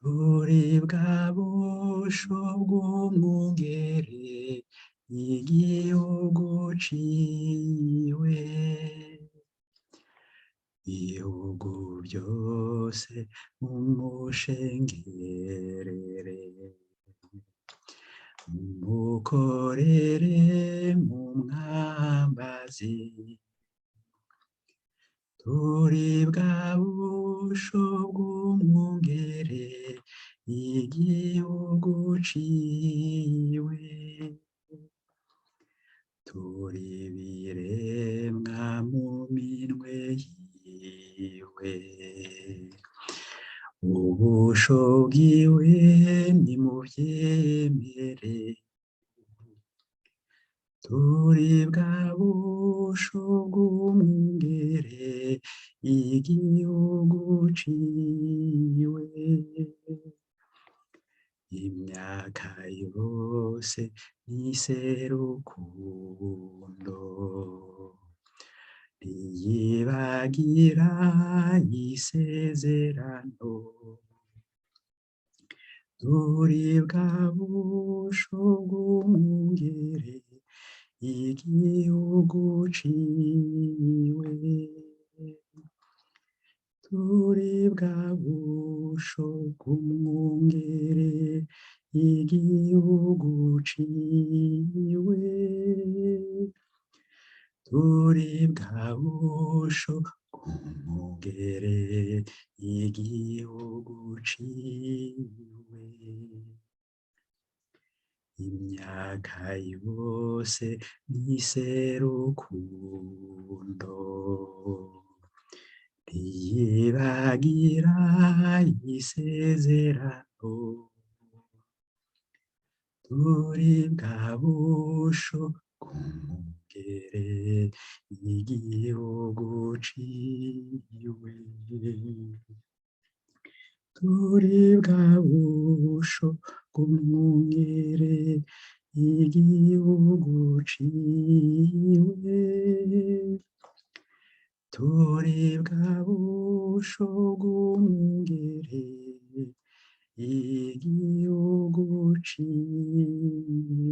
turi bwa busho bw'umwungere igihugu ciwe. Ibihugu byose mumushengerere, mumukorere mumwambaze. Turi bwa busho bw'umwungere igihugu ciwe. Turi biremwa mu minwe yiwe, ubusho bwiwe nimuvyemere. Turi bwa busho bw'umwungere igihugu ciwe. Imyaka yose niserukundo, ntiyibagira isezerano. Turi bwa busho bw'umwungere igihugu ciwe. Turi bwa busho bw'umwungere igihugu ciwe. Turi bwa busho bw'umwungere igihugu ciwe. Imyaka yose niserukundo, ntiyibagira isezerano. Turi bwa busho bw'umwungere igihugu ciwe. Turi bwa busho bw'umwungere igihugu ciwe. Turi bwa busho bw'umwungere igihugu ciwe.